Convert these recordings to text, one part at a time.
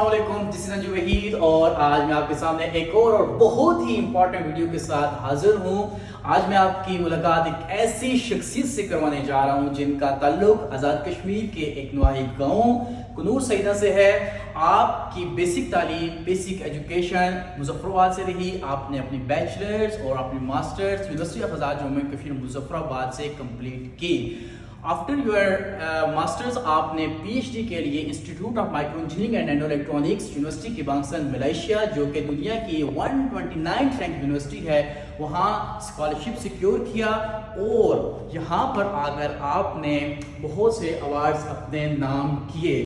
السلام علیکم، دس از انجو وحید اور آج میں آپ کے سامنے ایک اور بہت ہی امپورٹنٹ ویڈیو کے ساتھ حاضر ہوں۔ آج میں آپ کی ملاقات ایک ایسی شخصیت سے کروانے جا رہا ہوں جن کا تعلق آزاد کشمیر کے ایک نواحی گاؤں کنور سیدہ سے ہے۔ آپ کی بیسک تعلیم، بیسک ایجوکیشن مظفر آباد سے رہی۔ آپ نے اپنی بیچلرز اور اپنی masters university of Azad Jammu and Kashmir Muzaffar آباد سے کمپلیٹ کی۔ آفٹر یور ماسٹرز آپ نے پی ایچ ڈی کے لیے institute of micro engineering and Nano electronics university کی بانگسن ملائیشیا، جو کہ دنیا کی 129 رینک یونیورسٹی ہے، وہاں اسکالرشپ سیکیور کیا اور یہاں پر آ کر آپ نے بہت سے ایوارڈز اپنے نام کیے۔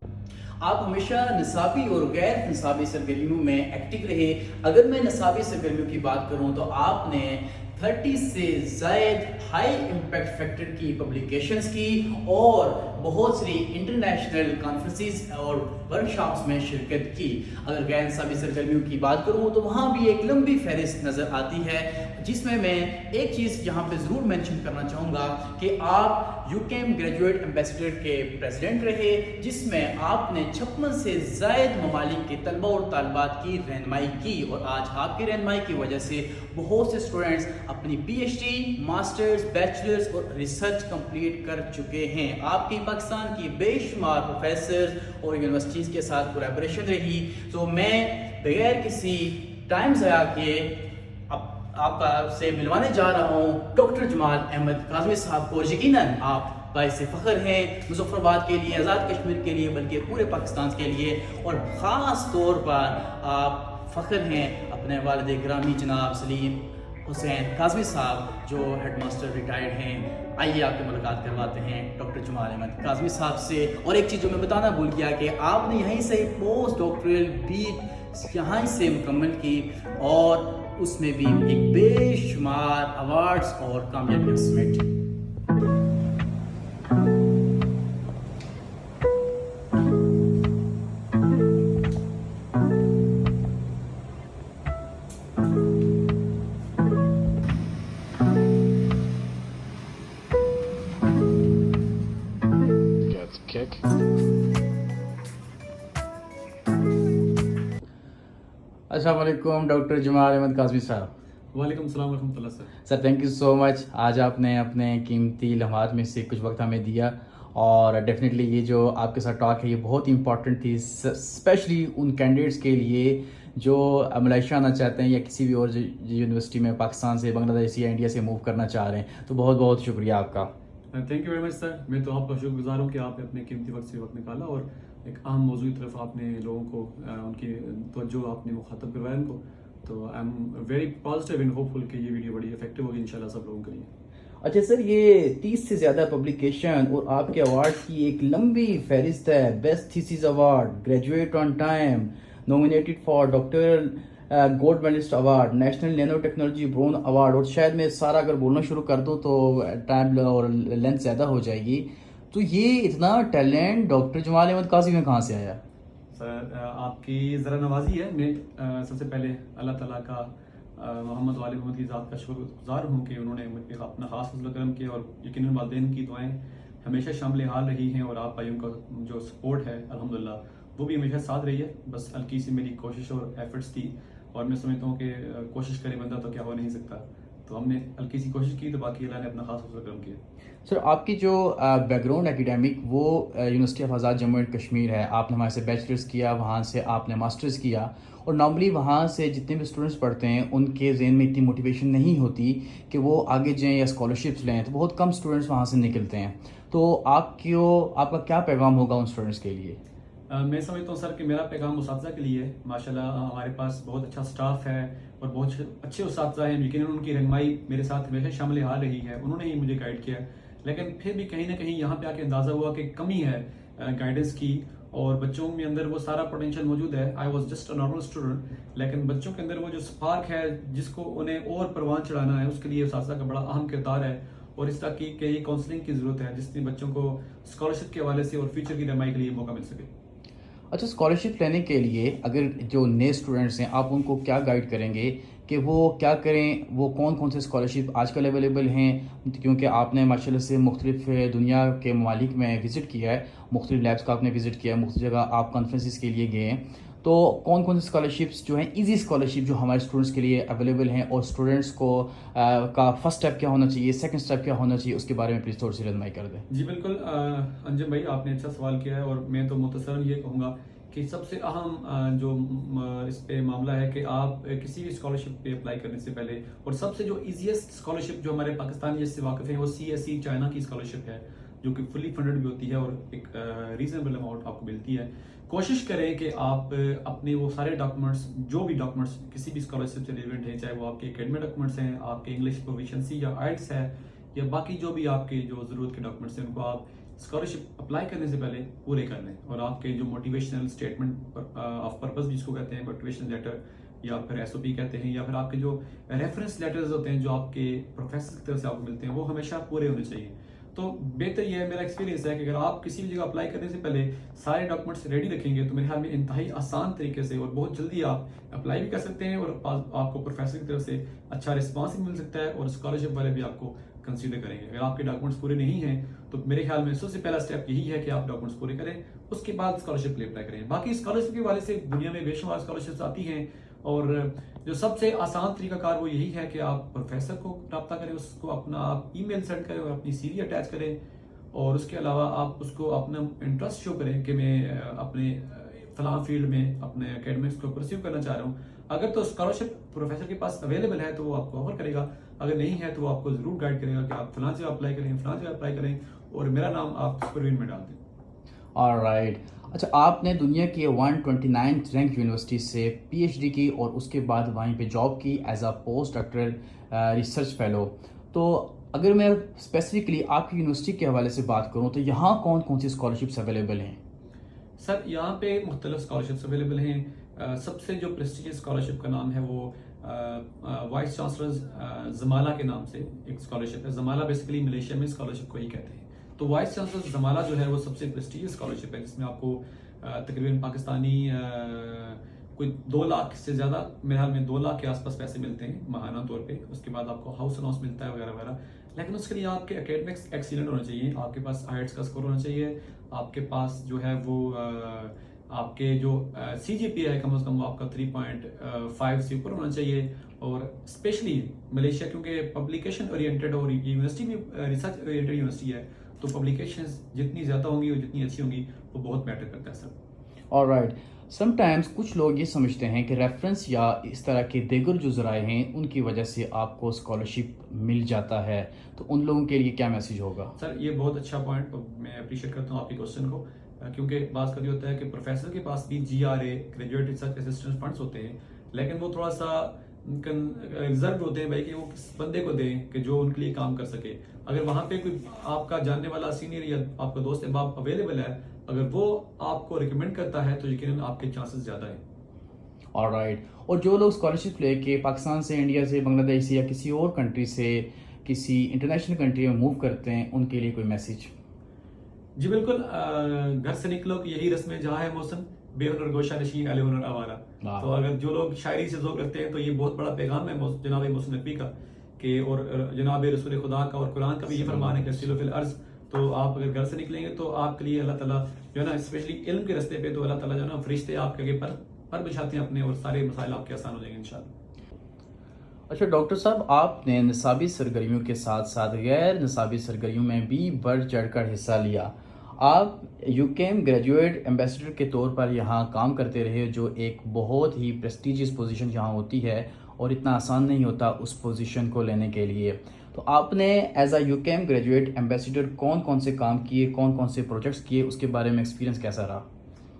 آپ ہمیشہ نصابی اور غیر نصابی سرگرمیوں میں ایکٹیو رہے۔ اگر میں نصابی سرگرمیوں کی بات کروں تو آپ نے 30 سے زائد ہائی امپیکٹ فیکٹر کی پبلیکیشنز کی اور بہت سی انٹرنیشنل کانفرنسز اور ورکشاپس میں شرکت کی۔ اگر غیر نصابی سرگرمیوں کی بات کروں تو وہاں بھی ایک لمبی فہرست نظر آتی ہے، جس میں ایک چیز یہاں پہ ضرور مینشن کرنا چاہوں گا کہ آپ یوکیم گریجویٹ ایمبیسڈر کے پریزیڈنٹ رہے، جس میں آپ نے 56 سے زائد ممالک کے طلبہ اور طالبات کی رہنمائی کی، اور آج آپ کی رہنمائی کی وجہ سے بہت سے اسٹوڈنٹس اپنی P H D, masters, bachelors اور ریسرچ کمپلیٹ کر چکے ہیں۔ آپ کی پاکستان کی بے شمار پروفیسرز اور یونیورسٹیز کے ساتھ کولیبریشن رہی۔ تو میں بغیر کسی ٹائم ضائع کیے آپ سے ملوانے جا رہا ہوں ڈاکٹر جمال احمد کاظمی صاحب کو۔ یقیناً آپ باعث فخر ہیں مظفر آباد کے لیے، آزاد کشمیر کے لیے، بلکہ پورے پاکستان کے لیے، اور خاص طور پر آپ فخر ہیں اپنے والد گرامی جناب سلیم حسین کاظمی صاحب جو ہیڈ ماسٹر ریٹائرڈ ہیں۔ آئیے آپ کی ملاقات کرواتے ہیں ڈاکٹر جمال احمد کاظمی صاحب سے۔ اور ایک چیز جو میں بتانا بھول گیا کہ آپ نے یہیں سے پوسٹ ڈاکٹریل بھی یہیں سے مکمل کی، اور اس میں بھی ایک بے شمار ایوارڈز اور کامیابیاں سمیٹی۔ السلام علیکم ڈاکٹر جمال احمد کاظمی صاحب۔ وعلیکم السلام ورحمۃ اللہ سر تھینک یو سو مچ، آج آپ نے اپنے قیمتی لمحات میں سے کچھ وقت ہمیں دیا، اور ڈیفینیٹلی یہ جو آپ کے ساتھ ٹاک ہے یہ بہت ہی امپورٹنٹ تھی، اسپیشلی ان کینڈیڈیٹس کے لیے جو ملائیشیا آنا چاہتے ہیں یا کسی بھی اور یونیورسٹی میں پاکستان سے، بنگلہ دیش یا انڈیا سے موو کرنا چاہ رہے ہیں۔ تو بہت بہت شکریہ آپ کا۔ تھینک یو ویری مچ سر، میں تو آپ کا شکر گزار ہوں کہ آپ نے اپنے قیمتی وقت سے وقت نکالا اور ایک اہم موضوع کی طرف آپ نے لوگوں کو ان کی توجہ آپ نے مخاطب کروایا ان کو۔ تو I am very positive and hopeful کہ یہ ویڈیو بڑی افیکٹو ہوگی انشاءاللہ سب لوگوں کے لیے۔ اچھا سر، یہ 30 سے زیادہ پبلیکیشن اور آپ کے ایوارڈ کی ایک لمبی فہرست ہے۔ Best thesis award, graduate on time, nominated for doctor gold medalist award, national nano technology bronze award, اور شاید میں سارا اگر بولنا شروع کر دوں تو ٹائم اور لینتھ زیادہ ہو جائے گی۔ تو یہ اتنا ٹیلنٹ ڈاکٹر جمال احمد کاظمی میں کہاں سے آیا؟ سر آپ کی ذرا نوازی ہے، میں سب سے پہلے اللہ تعالیٰ کا محمد وآل محمد کی ذات کا شکر گزار ہوں کہ انہوں نے ایک اپنا خاص فضل و کرم کیا، اور یقیناً والدین کی دعائیں ہمیشہ شامل حال رہی ہیں، اور آپ بھائیوں کا جو سپورٹ ہے الحمدللہ وہ بھی ہمیشہ ساتھ رہی ہے۔ بس ہلکی سی میری کوشش اور ایفرٹس تھی، اور میں سمجھتا ہوں کہ کوشش کرے بندہ تو کیا ہو نہیں سکتا، تو ہم نے ہلکی سی کوشش کی تو باقی اللہ نے اپنا خاص فضل و کرم کیا۔ سر آپ کی جو بیک گراؤنڈ اکیڈیمک وہ university of Azad Jammu and Kashmir ہے، آپ نے وہاں سے بیچلرز کیا، وہاں سے آپ نے ماسٹرز کیا، اور نارملی وہاں سے جتنے بھی اسٹوڈنٹس پڑھتے ہیں ان کے ذہن میں اتنی موٹیویشن نہیں ہوتی کہ وہ آگے جائیں یا اسکالرشپس لیں، تو بہت کم اسٹوڈنٹس وہاں سے نکلتے ہیں۔ تو آپ کا کیا پیغام ہوگا ان اسٹوڈنٹس کے لیے؟ میں سمجھتا ہوں سر کہ میرا پیغام اساتذہ کے لیے ہے۔ ماشاءاللہ ہمارے پاس بہت اچھا سٹاف ہے اور بہت اچھے اساتذہ ہیں، لیکن ان کی رہنمائی میرے ساتھ ہمیشہ شامل حال رہی ہے، انہوں نے ہی مجھے گائیڈ کیا، لیکن پھر بھی کہیں نہ کہیں یہاں پہ آ کے اندازہ ہوا کہ کمی ہے گائیڈنس کی، اور بچوں میں اندر وہ سارا پوٹینشیل موجود ہے۔ I was just a normal student, لیکن بچوں کے اندر وہ جو اسپارک ہے جس کو انہیں اور پروان چڑھانا ہے، اس کے لیے اساتذہ کا بڑا اہم کردار ہے، اور اس طرح کی کئی کاؤنسلنگ کی ضرورت ہے جس سے بچوں کو اسکالرشپ کے حوالے سے اور فیوچر کی رہنمائی کے لیے موقع مل سکے۔ اچھا، اسکالرشپ لینے کے لیے اگر جو نئے اسٹوڈنٹس ہیں آپ ان کو کیا گائیڈ کریں گے کہ وہ کیا کریں، وہ کون کون سے اسکالرشپ آج کل اویلیبل ہیں؟ کیونکہ آپ نے ماشاءاللہ سے مختلف دنیا کے ممالک میں وزٹ کیا ہے، مختلف لیبس کا آپ نے وزٹ کیا ہے، مختلف جگہ آپ کانفرنسز کے لیے گئے ہیں، تو کون کون سی اسکالرشپس جو ہیں ایزی اسکالرشپ جو ہمارے اسٹوڈنٹس کے لیے اویلیبل ہیں، اور اسٹوڈنٹس کو کا فرسٹ اسٹیپ کیا ہونا چاہیے، سیکنڈ اسٹیپ کیا ہونا چاہیے، اس کے بارے میں پلیز تھوڑی سی رہنمائی کر دیں. جی بالکل انجم بھائی، آپ نے اچھا سوال کیا ہے، اور میں تو مختصراً یہ کہوں گا کہ سب سے اہم جو اس پہ معاملہ ہے کہ آپ کسی بھی اسکالرشپ پہ اپلائی کرنے سے پہلے، اور سب سے جو ایزیسٹ اسکالرشپ جو ہمارے پاکستان جس سے واقف ہیں وہ CSE چائنا کی اسکالرشپ ہے، جو کہ فلی فنڈڈ بھی ہوتی ہے اور ایک ریزنیبل اماؤنٹ آپ کو ملتی ہے. کوشش کریں کہ آپ اپنے وہ سارے ڈاکومنٹس، جو بھی ڈاکومنٹس کسی بھی اسکالرشپ سے ریلیونٹ ہیں، چاہے وہ آپ کے اکیڈمک ڈاکومنٹس ہیں، آپ کے انگلش پروفیشنسی یا آئلٹس ہے، یا باقی جو بھی آپ کے جو ضرورت کے ڈاکومنٹس ہیں، ان کو آپ اسکالرشپ اپلائی کرنے سے پہلے پورے کر لیں. اور آپ کے جو موٹیویشنل اسٹیٹمنٹ آف پرپز جس کو کہتے ہیں، موٹیویشنل لیٹر یا پھر SOP کہتے ہیں، یا پھر آپ کے جو ریفرنس لیٹرز ہوتے ہیں جو آپ کے پروفیسر کی طرف سے آپ کو ملتے ہیں، وہ ہمیشہ پورے ہونے چاہیے. تو بہتر یہ ہے، میرا ایکسپیرینس ہے کہ اگر آپ کسی بھی جگہ اپلائی کرنے سے پہلے سارے ڈاکومنٹس ریڈی رکھیں گے تو میرے خیال میں انتہائی آسان طریقے سے اور بہت جلدی آپ اپلائی بھی کر سکتے ہیں، اور آپ کو پروفیسر کی طرف سے اچھا رسپانس بھی مل سکتا ہے، اور اسکالرشپ والے بھی آپ کو کنسیڈر کریں گے. اگر آپ کے ڈاکومنٹس پورے نہیں ہیں تو میرے خیال میں سب سے پہلا اسٹیپ یہی ہے کہ آپ ڈاکومنٹس پورے کریں، اس کے بعد اسکالرشپ کے لیے اپلائی کریں. باقی اسکالرشپ کے حوالے سے دنیا میں بے شمار اسکالرشپس آتی ہیں، اور جو سب سے آسان طریقہ کار وہ یہی ہے کہ آپ پروفیسر کو رابطہ کریں، اس کو اپنا آپ ای میل سینڈ کریں اور اپنی CV اٹیچ کریں، اور اس کے علاوہ آپ اس کو اپنا انٹرسٹ شو کریں کہ میں اپنے فلاں فیلڈ میں اپنے اکیڈمکس کو پرسیو کرنا چاہ رہا ہوں. اگر تو اسکالرشپ پروفیسر کے پاس اویلیبل ہے تو وہ آپ کو آفر کرے گا، اگر نہیں ہے تو وہ آپ کو ضرور گائیڈ کرے گا کہ آپ فلاں جگہ اپلائی کریں، فلاں جگہ اپلائی کریں، اور میرا نام آپ پروین میں ڈال دیں. آلرائٹ. اچھا، آپ نے دنیا کی 129 رینک یونیورسٹی سے PhD کی، اور اس کے بعد وہیں پہ جاب کی as a post doctoral research fellow. تو اگر میں اسپیسیفکلی آپ کی یونیورسٹی کے حوالے سے بات کروں تو یہاں کون کون سی اسکالرشپس اویلیبل ہیں؟ سر یہاں پہ مختلف اسکالرشپس اویلیبل ہیں. سب سے جو پریسٹیجیس اسکالرشپ کا نام ہے وہ وائس چانسلرز زمالہ کے نام سے ایک اسکالرشپ ہے. زمالہ بیسیکلی ملیشیا میں اسکالرشپ کو ہی کہتے ہیں. تو وائس چانسلر زمالہ جو ہے وہ سب سے پریسٹیجیس اسکالرشپ ہے، جس میں آپ کو تقریباً پاکستانی کوئی 2 لاکھ سے زیادہ، میرے خیال میں 2 لاکھ کے آس پاس پیسے ملتے ہیں ماہانہ طور پہ. اس کے بعد آپ کو ہاؤس الاؤنس ملتا ہے وغیرہ وغیرہ. لیکن اس کے لیے آپ کے اکیڈمکس ایکسیلنٹ ہونا چاہیے، آپ کے پاس آئلٹس کا اسکور ہونا چاہیے، آپ کے پاس جو ہے وہ آپ کے جو CGPA ہے کم از کم وہ آپ کا 3.5 سے اوپر ہونا چاہیے. اور اسپیشلی ملیشیا کیونکہ پبلیکیشن اورینٹیڈ اور یونیورسٹی بھی ریسرچ اورینٹیڈ یونیورسٹی ہے، تو پبلیکیشنز جتنی زیادہ ہوں گی اور جتنی اچھی ہوں گی وہ بہت میٹر کرتا ہے. سر آلرائٹ. سم ٹائمز کچھ لوگ یہ سمجھتے ہیں کہ ریفرنس یا اس طرح کے دیگر جو ذرائع ہیں ان کی وجہ سے آپ کو اسکالرشپ مل جاتا ہے، تو ان لوگوں کے لیے کیا میسیج ہوگا؟ سر یہ بہت اچھا پوائنٹ، میں اپریشیٹ کرتا ہوں آپ کے کوشچن کو، کیونکہ بعض کا یہ ہوتا ہے کہ پروفیسر کے پاس بھی GRA graduate research assistant funds ہوتے ہیں، لیکن وہ تھوڑا سا ریزرو ہوتے ہیں بھائی کہ وہ کس بندے کو دیں کہ جو ان کے لیے کام کر سکے. اگر وہاں پہ کوئی آپ کا جاننے والا سینئر یا آپ کا دوست احباب اویلیبل ہے، اگر وہ آپ کو ریکمینڈ کرتا ہے تو یقیناً آپ کے چانسز زیادہ ہیں. آلرائٹ. اور جو لوگ اسکالرشپ لے کے پاکستان سے، انڈیا سے، بنگلہ دیش سے یا کسی اور کنٹری سے کسی انٹرنیشنل کنٹری میں موو کرتے ہیں، ان کے لیے کوئی میسیج؟ جی بالکل، گھر سے نکلو کہ یہی رسم جہاں ہے موسم، بے ہنر گوشہ نشیں اہل ہنر آوارہ. تو اگر جو لوگ شاعری سے ذوق رکھتے ہیں تو یہ بہت بڑا پیغام ہے جناب موسم نبی کا، کہ اور جناب رسول خدا کا، اور قرآن کا بھی یہ فرمان ہے کہ سیلو فی الارض. تو آپ اگر گھر سے نکلیں گے تو آپ کے لیے اللہ تعالیٰ جو ہے نا، اسپیشلی علم کے راستے پہ تو اللہ تعالیٰ جو ہے نا فرشتے آپ کے آگے پر بچھاتے ہیں اپنے، اور سارے مسائل آپ کے آسان ہو جائیں گے انشاءاللہ. اچھا ڈاکٹر صاحب، آپ نے نصابی سرگرمیوں کے ساتھ ساتھ غیر نصابی سرگرمیوں میں بھی بڑھ چڑھ کر حصہ لیا. آپ UKM گریجویٹ ایمبیسڈر کے طور پر یہاں کام کرتے رہے، جو ایک بہت ہی پریسٹیجیس پوزیشن یہاں ہوتی ہے، اور اتنا آسان نہیں ہوتا اس پوزیشن کو لینے کے لیے. تو آپ نے as a UKM graduate ambassador کون کون سے کام کیے، کون کون سے پروجیکٹس کیے، اس کے بارے میں ایکسپیرینس کیسا رہا؟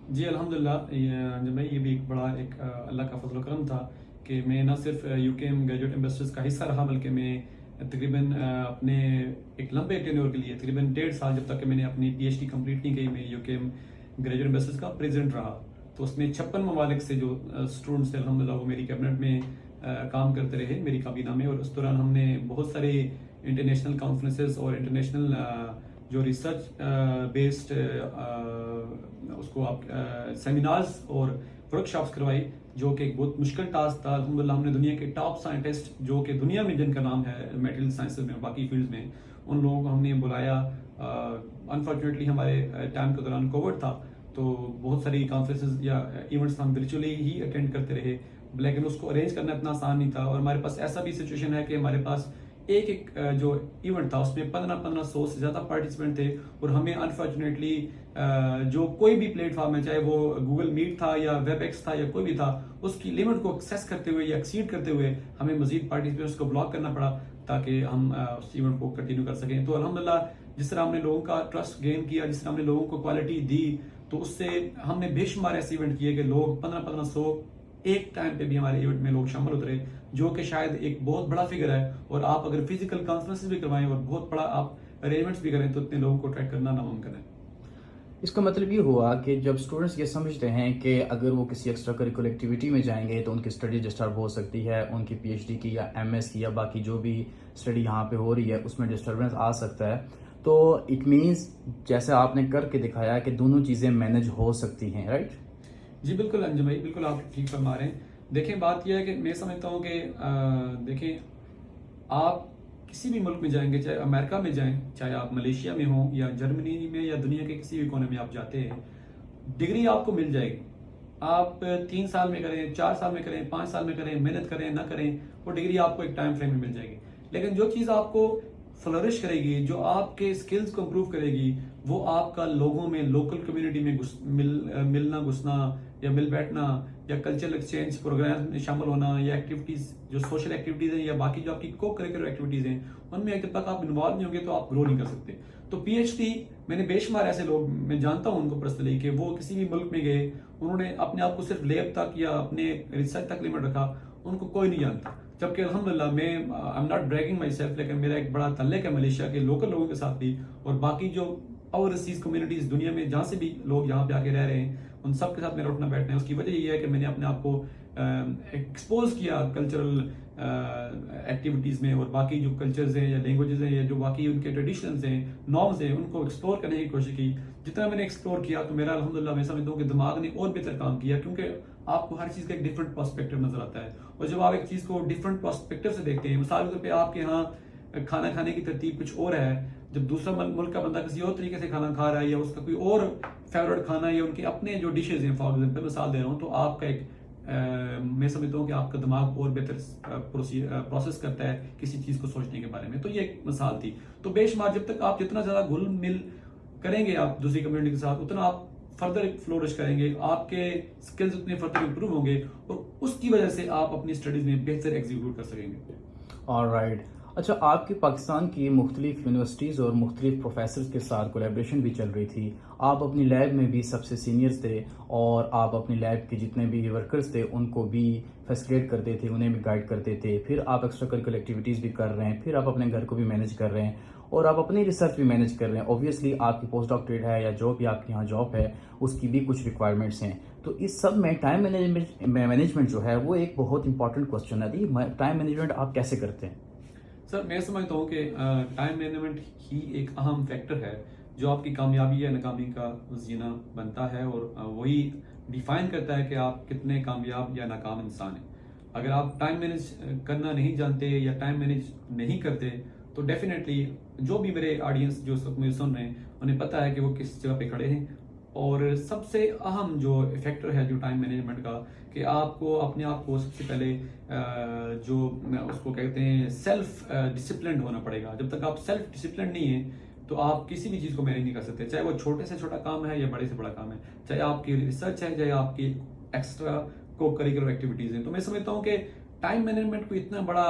جی الحمدللہ، یہ بھی ایک بڑا ایک اللہ کا فضل و کرم تھا کہ میں نہ صرف UKM گریجویٹ ایمبیسڈرز کا حصہ رہا، بلکہ میں تقریباً اپنے ایک لمبے ٹینیور کے لیے تقریباً 1.5 سال، جب تک کہ میں نے اپنی PhD کمپلیٹ نہیں کی، میں UKM گریجویٹ ایمبیسڈرز کا پریزیڈنٹ رہا. تو اس میں 56 ممالک سے جو اسٹوڈنٹس تھے الحمدللہ وہ میری کیبنٹ میں کام کرتے رہے، میری کابینہ میں. اور اس دوران ہم نے بہت سارے انٹرنیشنل کانفرنسز اور انٹرنیشنل جو ریسرچ بیسڈ اس کو آپ سیمینارز اور ورک شاپس کروائی، جو کہ ایک بہت مشکل ٹاسک تھا. الحمدللہ ہم نے دنیا کے ٹاپ سائنٹسٹ جو کہ دنیا میں جن کا نام ہے میٹیریل سائنسز میں باقی فیلڈز میں، ان لوگوں کو ہم نے بلایا. انفارچونیٹلی ہمارے ٹائم کے دوران کووڈ تھا، تو بہت ساری کانفرنسز یا ایونٹس ہم ورچولی ہی اٹینڈ کرتے رہے، لیکن اس کو ارینج کرنا اتنا آسان نہیں تھا. اور ہمارے پاس ایسا بھی سچویشن ہے کہ ہمارے پاس ایک جو ایونٹ تھا اس میں 1500 سے زیادہ پارٹیسپینٹ تھے، اور ہمیں انفارچونیٹلی جو کوئی بھی پلیٹ فارم ہے، چاہے وہ گوگل میٹ تھا یا ویب ایکس تھا یا کوئی بھی تھا، اس کی لمٹ کو ایکسیس کرتے ہوئے یا ایکسیڈ کرتے ہوئے ہمیں مزید پارٹیسپینٹس کو بلاک کرنا پڑا تاکہ ہم اس ایونٹ کو کنٹینیو کر سکیں. تو الحمدللہ جس طرح ہم نے لوگوں کا ٹرسٹ گین کیا، جس طرح ہم نے لوگوں کو کوالٹی دی، تو اس سے ہم نے بے شمار ایسے ایونٹ کیے کہ لوگ 1500 ایک ٹائم پہ بھی ہمارے ایونٹ میں لوگ شامل ہوتے رہے، جو کہ شاید ایک بہت بڑا فگر ہے. اور آپ اگر فزیکل کانفرنسز بھی کروائیں اور بہت بڑا آپ ارینجمنٹس بھی کریں تو اتنے لوگوں کو اٹریکٹ کرنا ناممکن ہے. اس کا مطلب یہ ہوا کہ جب اسٹوڈنٹس یہ سمجھتے ہیں کہ اگر وہ کسی ایکسٹرا کریکولر ایکٹیویٹی میں جائیں گے تو ان کی اسٹڈی ڈسٹرب ہو سکتی ہے، ان کی پی ایچ ڈی کی یا ایم ایس کی یا باقی جو بھی اسٹڈی یہاں پہ ہو رہی ہے اس میں ڈسٹربنس آ سکتا ہے، تو اٹ مینس جیسے آپ نے کر کے دکھایا کہ دونوں چیزیں مینج ہو سکتی ہیں، رائٹ؟ جی بالکل انجم بھائی، بالکل آپ ٹھیک فرما رہے ہیں. دیکھیں بات یہ ہے کہ میں سمجھتا ہوں کہ دیکھیں آپ کسی بھی ملک میں جائیں گے، چاہے امریکہ میں جائیں، چاہے آپ ملیشیا میں ہوں یا جرمنی میں یا دنیا کے کسی بھی کونے میں آپ جاتے ہیں، ڈگری آپ کو مل جائے گی. آپ 3 سال میں کریں، 4 سال میں کریں، 5 سال میں کریں، محنت کریں نہ کریں، وہ ڈگری آپ کو ایک ٹائم فریم میں مل جائے گی. لیکن جو چیز آپ کو فلورش کرے گی، جو آپ کے اسکلز کو امپروو کرے گی، وہ آپ کا لوگوں میں، لوکل کمیونٹی میں ملنا گھسنا یا مل بیٹھنا یا کلچرل ایکسچینج پروگرام میں شامل ہونا یا ایکٹیویٹیز جو سوشل ایکٹیویٹیز ہیں یا باقی جو آپ کی کو کریکولر ایکٹیویٹیز ہیں ان میں جب تک آپ انوالو نہیں ہوں گے تو آپ گرو نہیں کر سکتے. تو پی ایچ ڈی میں نے بے شمار ایسے لوگ میں جانتا ہوں ان کو پرسنلی کہ وہ کسی بھی ملک میں گئے، انہوں نے اپنے آپ کو صرف لیب تک یا اپنے ریسرچ تک لمٹ رکھا، ان کو کوئی نہیں جانتا. جبکہ الحمدللہ میں I am not bragging my self, لیکن میرا ایک بڑا تعلق ہے ملیشیا کے لوکل لوگوں کے ساتھ بھی، اور باقی جو اوورسیز کمیونٹیز دنیا میں جہاں سے بھی لوگ یہاں پہ آ کے رہ رہے ہیں ان سب کے ساتھ میرا اٹھنا بیٹھنا ہے. اس کی وجہ یہ ہے کہ میں نے اپنے آپ کو ایکسپوز کیا کلچرل ایکٹیویٹیز میں، اور باقی جو کلچرز ہیں یا لینگویجز ہیں یا جو باقی ان کے ٹریڈیشنز ہیں، نارمز ہیں، ان کو ایکسپلور کرنے کی کوشش کی. جتنا میں نے ایکسپلور کیا تو میرا الحمدللہ میں سمجھتا ہوں کہ دماغ نے اور بہتر کام کیا، کیونکہ آپ کو ہر چیز کا ایک ڈفرینٹ پرسپیکٹو نظر آتا ہے. اور جب آپ ایک چیز کو ڈفرینٹ پرسپیکٹو سے دیکھتے ہیں، مثال کے طور پہ آپ کے یہاں کھانا کھانے کی ترتیب کچھ اور ہے، جب دوسرا ملک کا بندہ کسی اور طریقے سے کھانا کھا رہا ہے یا اس کا کوئی اور فیوریٹ کھانا یا ان کے اپنے جو ڈشز ہیں، فار ایگزامپل مثال دے رہا ہوں، تو آپ کا ایک میں سمجھتا ہوں کہ آپ کا دماغ اور بہتر پروسیس کرتا ہے کسی چیز کو سوچنے کے بارے میں. تو یہ ایک مثال تھی. تو بے شمار جب تک آپ جتنا زیادہ گھل مل کریں گے آپ دوسری کمیونٹی کے ساتھ، اتنا آپ فردر فلورش کریں گے، آپ کے اسکلز اتنے فردر امپروو ہوں گے، اور اس کی وجہ سے آپ اپنی اسٹڈیز میں بہتر ایگزیکیوٹ کر سکیں گے. آلرائٹ. اچھا، آپ کی پاکستان کی مختلف یونیورسٹیز اور مختلف پروفیسرز کے ساتھ کولیبریشن بھی چل رہی تھی. آپ اپنی لیب میں بھی سب سے سینئرز تھے، اور آپ اپنی لیب کے جتنے بھی ورکرز تھے ان کو بھی فیسیلیٹ کرتے تھے، انہیں بھی گائیڈ کرتے تھے. پھر آپ ایکسٹرا کریکولر ایکٹیویٹیز بھی کر رہے ہیں، پھر آپ اپنے گھر کو بھی مینیج کر رہے ہیں، اور آپ اپنی ریسرچ بھی مینیج کر رہے ہیں. اوبویسلی آپ کی پوسٹ ڈاکٹریٹ ہے یا جو بھی آپ کے یہاں جاب ہے اس کی بھی کچھ ریکوائرمنٹس ہیں. تو اس سب میں ٹائم مینجمنٹ جو ہے وہ ایک بہت امپورٹنٹ کوسچن ہے. ٹائم مینجمنٹ آپ کیسے کرتے ہیں؟ سر میں سمجھتا ہوں کہ ٹائم مینجمنٹ ہی ایک اہم فیکٹر ہے جو آپ کی کامیابی یا ناکامی کا زینہ بنتا ہے، اور وہی ڈیفائن کرتا ہے کہ آپ کتنے کامیاب یا ناکام انسان ہیں. اگر آپ ٹائم مینیج کرنا نہیں جانتے یا ٹائم مینیج نہیں کرتے تو ڈیفینیٹلی جو بھی میرے آڈینس جو اس وقت مجھے سن رہے ہیں انہیں پتہ ہے کہ وہ کس جگہ پہ کھڑے ہیں. اور سب سے اہم جو فیکٹر ہے جو ٹائم مینجمنٹ کا، کہ آپ کو اپنے آپ کو سب سے پہلے جو اس کو کہتے ہیں سیلف ڈسپلنڈ ہونا پڑے گا. جب تک آپ سیلف ڈسپلنڈ نہیں ہیں تو آپ کسی بھی چیز کو مینیج نہیں کر سکتے، چاہے وہ چھوٹے سے چھوٹا کام ہے یا بڑے سے بڑا کام ہے، چاہے آپ کی ریسرچ ہے، چاہے آپ کی ایکسٹرا کو کریکولر ایکٹیویٹیز ہیں. تو میں سمجھتا ہوں کہ ٹائم مینجمنٹ کوئی اتنا بڑا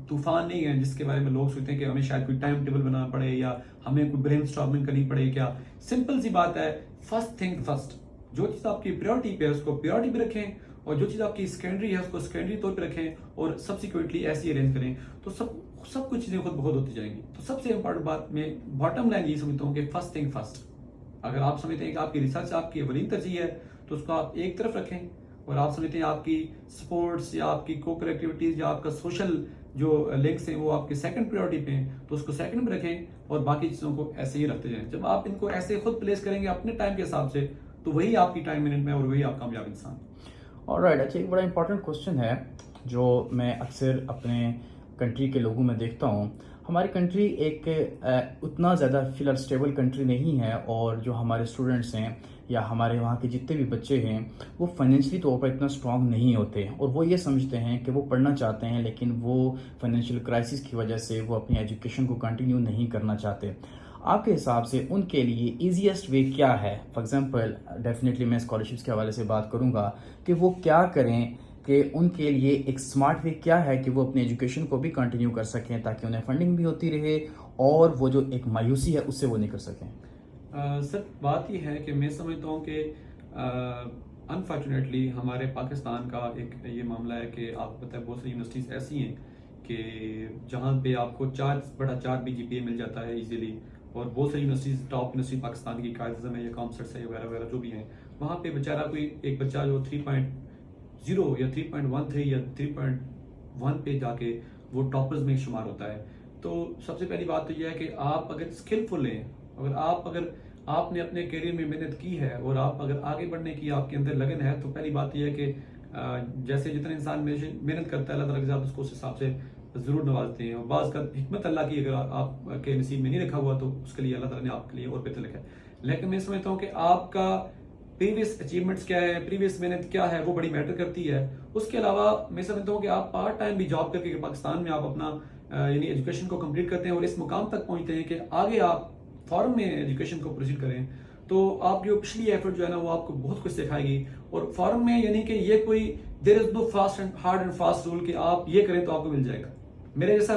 طوفان نہیں ہے جس کے بارے میں لوگ سوچتے ہیں کہ ہمیں شاید کوئی ٹائم ٹیبل بنانا پڑے یا ہمیں کوئی برین اسٹارمنگ کرنی پڑے. کیا سمپل سی بات ہے، فرسٹ تھنگ فرسٹ. جو چیز آپ کی پریورٹی پہ ہے اس کو پریورٹی پہ رکھیں، اور جو چیز آپ کی سیکنڈری ہے اس کو سیکنڈری طور پہ رکھیں، اور سبسیکوئنٹلی ایسی ارینج کریں تو سب کچھ چیزیں خود بخود ہوتی جائیں گی. تو سب سے امپورٹنٹ بات میں باٹم لائن یہ سمجھتا ہوں کہ فرسٹ تھنگ فرسٹ. اگر آپ سمجھتے ہیں کہ آپ کی ریسرچ آپ کی اولین ترجیح ہے تو اس کو آپ ایک طرف رکھیں، اور آپ سمجھتے ہیں آپ کی سپورٹس یا آپ کی کوکر ایکٹیویٹیز یا آپ کا سوشل جو لنکس ہیں وہ آپ کے سیکنڈ پریورٹی پہ ہیں تو اس کو سیکنڈ میں رکھیں، اور باقی چیزوں کو ایسے ہی رکھتے جائیں. جب آپ ان کو ایسے خود پلیس کریں گے اپنے ٹائم کے حساب سے تو وہی آپ کی ٹائم مینجمنٹ میں اور وہی آپ کامیاب انسان. آلرائٹ. اچھا، ایک بڑا امپورٹنٹ کوسچن ہے جو میں اکثر اپنے کنٹری کے لوگوں میں دیکھتا ہوں. ہماری کنٹری ایک اتنا زیادہ فی الحال اسٹیبل کنٹری نہیں ہے، اور جو ہمارے اسٹوڈنٹس ہیں یا ہمارے وہاں کے جتنے بھی بچے ہیں وہ فائنینشلی طور پر اتنا اسٹرانگ نہیں ہوتے، اور وہ یہ سمجھتے ہیں کہ وہ پڑھنا چاہتے ہیں لیکن وہ فائنینشیل کرائسس کی وجہ سے وہ اپنی ایجوکیشن کو کنٹینیو نہیں کرنا چاہتے۔ آپ کے حساب سے ان کے لیے ایزیسٹ وے کیا ہے؟ فار ایگزامپل ڈیفینیٹلی میں اسکالرشپس کے حوالے سے بات کروں گا کہ وہ کیا کریں، کہ ان کے لیے ایک سمارٹ وے کیا ہے کہ وہ اپنی ایجوکیشن کو بھی کنٹینیو کر سکیں تاکہ انہیں فنڈنگ بھی ہوتی رہے اور وہ جو ایک مایوسی ہے اس سے وہ نکل سکیں۔ سر بات یہ ہے کہ میں سمجھتا ہوں کہ انفارچونیٹلی ہمارے پاکستان کا ایک یہ معاملہ ہے کہ آپ کو پتہ ہے بہت سی یونیورسٹیز ایسی ہیں کہ جہاں پہ آپ کو 4/4 بھی GPA مل جاتا ہے ایزیلی، اور بہت سی یونیورسٹیز ٹاپ یونیورسٹی پاکستان کی قائد اعظم ہے یا کامسٹس ہے وغیرہ وغیرہ جو بھی ہیں، وہاں پہ بیچارہ کوئی ایک بچہ جو 3.0 یا 3.13 یا 3.1 پہ جا کے وہ ٹاپرز میں شمار ہوتا ہے۔ تو سب سے پہلی بات تو یہ ہے کہ آپ اگر اسکلفل ہیں، اگر آپ نے اپنے کیریئر میں محنت کی ہے اور آپ اگر آگے بڑھنے کی آپ کے اندر لگن ہے، تو پہلی بات یہ ہے کہ جیسے جتنے انسان محنت کرتا ہے اللہ تعالیٰ کے ساتھ اس کو اس حساب سے ضرور نوازتے ہیں، اور بعض کا حکمت اللہ کی اگر آپ کے نصیب میں نہیں رکھا ہوا تو اس کے لیے اللہ تعالیٰ نے آپ کے لیے اور بہتر لکھا ہے۔ لیکن میں سمجھتا ہوں کہ آپ کا پریویس اچیومنٹس کیا ہے، پریویس محنت کیا ہے، وہ بڑی میٹر کرتی ہے۔ اس کے علاوہ میں سمجھتا ہوں کہ آپ پارٹ ٹائم بھی جاب کر کے پاکستان میں آپ اپنا یعنی ایجوکیشن کو کمپلیٹ کرتے ہیں اور اس مقام تک پہنچتے ہیں کہ آگے آپ فارم میں ایجوکیشن کو پروسیڈ کریں، تو آپ جو پچھلی ایفرٹ جو ہے نا وہ آپ کو بہت کچھ سکھائے گی۔ اور فارم میں یعنی کہ یہ کوئی there is no fast and hard and fast rule کہ آپ یہ کریں تو آپ کو مل جائے گا۔ میرے جیسا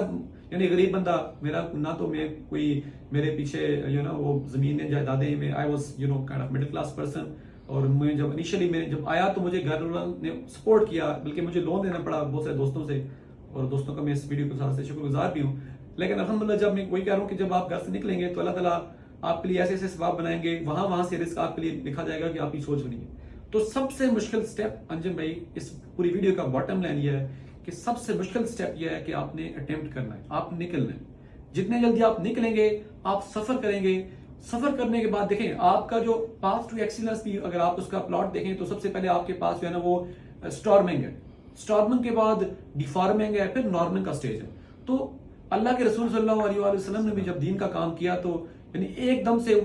یعنی غریب بندہ، میرا نہ تو میں کوئی میرے پیچھے وہ زمینیں جائیدادیں، میں I was kind of middle class person, اور میں جب انیشلی میں جب آیا تو مجھے گھر والوں نے سپورٹ کیا، بلکہ مجھے لون دینا پڑا بہت سارے دوستوں سے، اور دوستوں کا میں اس ویڈیو کے ساتھ سے شکر گزار بھی ہوں۔ لیکن الحمدللہ جب میں وہی کہہ رہا ہوں کہ جب آپ گھر سے نکلیں گے تو اللہ تعالیٰ آپ کے لیے ایسے ایسے اسباب بنائیں گے، وہاں سے رزق آپ کے لیے لکھا جائے گا کہ آپ کی سوچ بنی ہے۔ تو سب سے مشکل سٹیپ انجم بھائی اس پوری ویڈیو کا باٹم لائن یہ ہے کہ سب سے مشکل سٹیپ یہ ہے کہ آپ نے اٹیمپٹ کرنا ہے، آپ نکلنا ہے۔ جتنے جلدی آپ نکلیں گے، آپ سفر کریں گے، سفر کرنے کے بعد دیکھیں آپ کا جو پاس ٹو ایکسیلنس بھی اگر آپ اس کا پلاٹ دیکھیں تو سب سے پہلے آپ کے پاس جو ہے نا وہ اسٹارمنگ ہے، اسٹارمنگ کے بعد ڈیفارمنگ ہے، پھر نارمنگ کا سٹیج ہے۔ تو اللہ کے رسول صلی اللہ علیہ وسلم نے بھی جب دین کا کام کیا تو یعنی ایک دم سے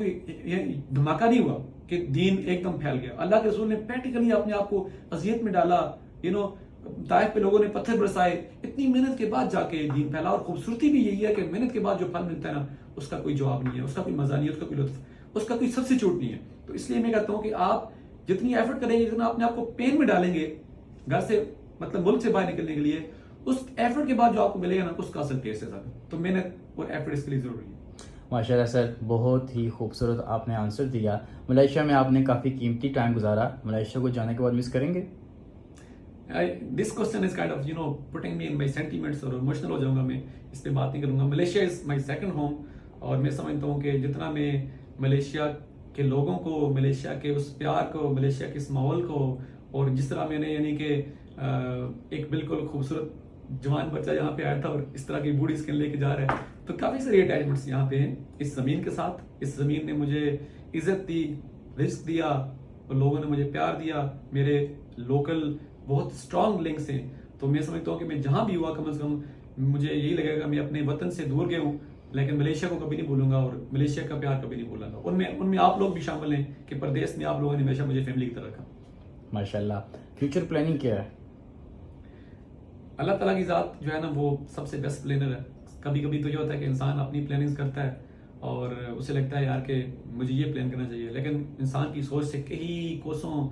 دھماکہ نہیں ہوا کہ دین ایک دم پھیل گیا۔ اللہ کے رسول نے پریکٹیکلی اپنے آپ کو اذیت میں ڈالا، طائف پہ لوگوں نے پتھر برسائے، اتنی محنت کے بعد جا کے دین پھیلا۔ اور خوبصورتی بھی یہی ہے کہ محنت کے بعد جو پھل ملتا ہے نا اس کا کوئی جواب نہیں ہے، اس کا کوئی مزہ نہیں ہے، اس کا کوئی لطف، اس کا کوئی سبسٹیوٹ نہیں ہے۔ تو اس لیے میں کہتا ہوں کہ آپ جتنی ایفرٹ کریں گے، جتنا اپنے آپ کو پین میں ڈالیں گے گھر سے مطلب ملک سے باہر نکلنے کے لیے، اس ایفرٹ کے بعد جو آپ کو ملے گا نا اس کا اصل ٹیسٹ ہے سر۔ تو محنت اور ایفرٹ اس کے لیے ضروری ہے۔ ماشاءاللہ سر، بہت ہی خوبصورت آپ نے آنسر دیا۔ ملائیشیا میں آپ نے کافی قیمتی ٹائم گزارا، ملائیشیا کو جانے کے بعد مس کریں گے؟ This question is kind of putting me in my sentiments، اور ایموشنل ہو جاؤں گا، میں اس پہ بات نہیں کروں گا۔ Malaysia is my second home, اور میں سمجھتا ہوں کہ جتنا میں ملیشیا کے لوگوں کو، ملیشیا کے اس پیار کو، ملیشیا کے اس ماحول کو، اور جس طرح میں نے یعنی کہ ایک بالکل خوبصورت جوان بچہ یہاں پہ آیا تھا اور اس طرح کی بوڑھی اسکن لے کے جا رہا ہے، تو کافی ساری اٹیچمنٹس یہاں پہ ہیں اس زمین کے ساتھ۔ اس زمین نے مجھے عزت دی، رزق دیا، اور لوگوں نے مجھے پیار دیا، میرے لوکل بہت اسٹرانگ لنکس ہیں۔ تو میں سمجھتا ہوں کہ میں جہاں بھی ہوا کم از کم مجھے یہی لگے گا میں اپنے وطن سے دور گیا ہوں، لیکن ملیشیا کو کبھی نہیں بھولوں گا، اور ملیشیا کا پیار کبھی نہیں بھولوں گا۔ ان میں آپ لوگ بھی شامل ہیں کہ پردیس میں آپ لوگوں نے ہمیشہ مجھے فیملی کی طرح رکھا۔ ماشاءاللہ۔ فیوچر پلاننگ کیا ہے؟ اللہ تعالیٰ کی ذات جو ہے نا وہ سب سے بیسٹ پلانر ہے۔ کبھی کبھی تو یہ ہوتا ہے کہ انسان اپنی پلاننگز کرتا ہے اور اسے لگتا ہے یار کہ مجھے یہ پلان کرنا چاہیے، لیکن انسان کی سوچ سے کئی کوسوں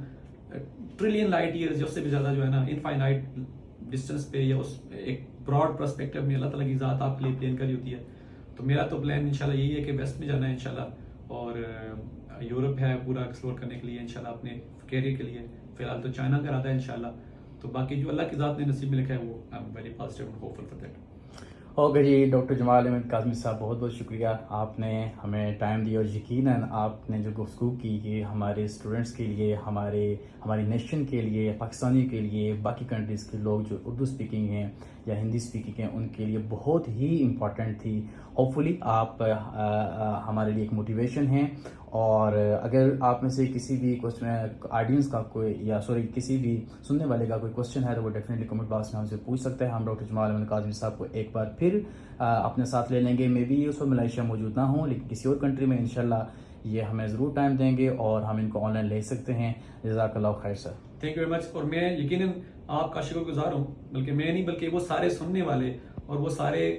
ٹریلین لائٹ ایئرز یا اس سے بھی زیادہ جو ہے نا انفائنائٹ ڈسٹینس پہ یا اس ایک براڈ پرسپیکٹو میں اللہ تعالیٰ کی ذات آپ کے لیے پلان کری ہوتی ہے۔ تو میرا تو پلان انشاءاللہ یہی ہے کہ ویسٹ میں جانا ہے انشاءاللہ، اور یورپ ہے پورا ایکسپلور کرنے کے لیے انشاءاللہ اپنے کیریئر کے لیے۔ فی الحال تو چائنا کا ارادہ ہے انشاءاللہ، تو باقی جو اللہ کی ذات نے نصیب میں لکھا ہے وہ I am very positive and hopeful for that. Okay جی، ڈاکٹر جمال احمد کاظمی صاحب بہت بہت شکریہ، آپ نے ہمیں ٹائم دیا، اور یقیناً آپ نے جو گفتگو کی کہ ہمارے اسٹوڈنٹس کے لیے، ہماری نیشن کے لیے، پاکستانی کے لیے، باقی کنٹریز کے لوگ جو اردو اسپیکنگ ہیں یا ہندی اسپیکنگ ہیں ان کے لیے بہت ہی امپورٹنٹ تھی۔ ہوپ فلی آپ ہمارے لیے ایک موٹیویشن ہیں، اور اگر آپ میں سے کسی بھی کوشچن آڈینس کا کوئی یا سوری کسی بھی سننے والے کا کوئی کوشچن ہے تو وہ ڈیفینیٹلی کمنٹ باکس میں ہم سے پوچھ سکتے ہیں. ہم ڈاکٹر جمال احمد کاظمی صاحب کو ایک بار پھر اپنے ساتھ لے لیں گے. میں بھی اس وقت ملائیشیا موجود نہ ہوں لیکن کسی اور کنٹری میں انشاءاللہ یہ ہمیں ضرور ٹائم دیں گے اور ہم ان کو آن لائن لے سکتے ہیں. جزاک اللہ خیر sir. Thank you very much. اور میں یقیناً آپ کا شکر گزار ہوں, بلکہ میں نہیں بلکہ وہ سارے سننے والے اور وہ سارے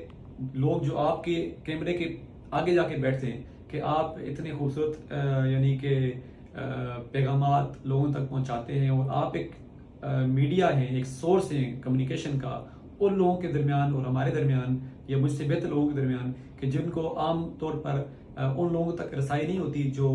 لوگ جو آپ کے کیمرے کے آگے جا کے بیٹھتے ہیں کہ آپ اتنے خوبصورت یعنی کہ پیغامات لوگوں تک پہنچاتے ہیں, اور آپ ایک میڈیا ہیں, ایک سورس ہیں کمیونیکیشن کا ان لوگوں کے درمیان اور ہمارے درمیان یا مجھ سے بہتر لوگوں کے درمیان کہ جن کو عام طور پر ان لوگوں تک رسائی نہیں ہوتی جو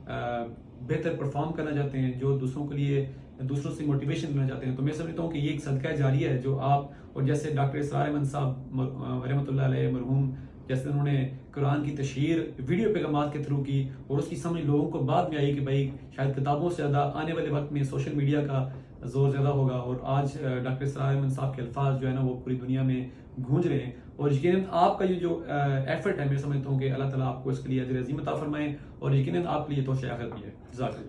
بہتر پرفارم کرنا چاہتے ہیں, جو دوسروں کے لیے دوسروں سے موٹیویشن لینا چاہتے ہیں. تو میں سمجھتا ہوں کہ یہ ایک صدقہ جاریہ ہے جو آپ اور جیسے ڈاکٹر اسرار احمد صاحب رحمۃ اللہ علیہ مرحوم, جیسے انہوں نے قرآن کی تشہیر ویڈیو پیغامات کے تھرو کی اور اس کی سمجھ لوگوں کو بعد میں آئی کہ بھائی شاید کتابوں سے زیادہ آنے والے وقت میں سوشل میڈیا کا زور زیادہ ہوگا, اور آج ڈاکٹر اسرار احمد صاحب کے الفاظ جو ہے نا وہ پوری دنیا میں گونج رہے ہیں. اور یقیناً آپ کا یہ جو ایفرٹ ہے میں سمجھتا ہوں کہ اللہ تعالیٰ آپ کو اس کے لیے اجر عظیم عطا فرمائے, اور یقیناً آپ کے لیے توشہ آخرت بھی ہے.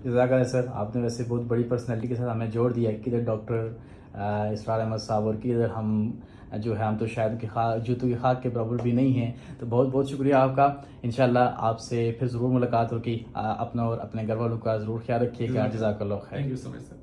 جزاک اللہ سر. آپ نے ویسے بہت بڑی پرسنالٹی کے ساتھ ہمیں جوڑ دیا کہ ادھر ڈاکٹر اسرار احمد صاحب اور کہ ادھر ہم جو ہے ہم تو شاید کہ جوتوں کی خاک کے برابر بھی نہیں ہیں. تو بہت بہت شکریہ آپ کا. انشاءاللہ آپ سے پھر ضرور ملاقات ہوگی. اپنا اور اپنے گھر والوں کا ضرور خیال رکھیے گا. جزاک اللہ خیر. Thank you so much sir.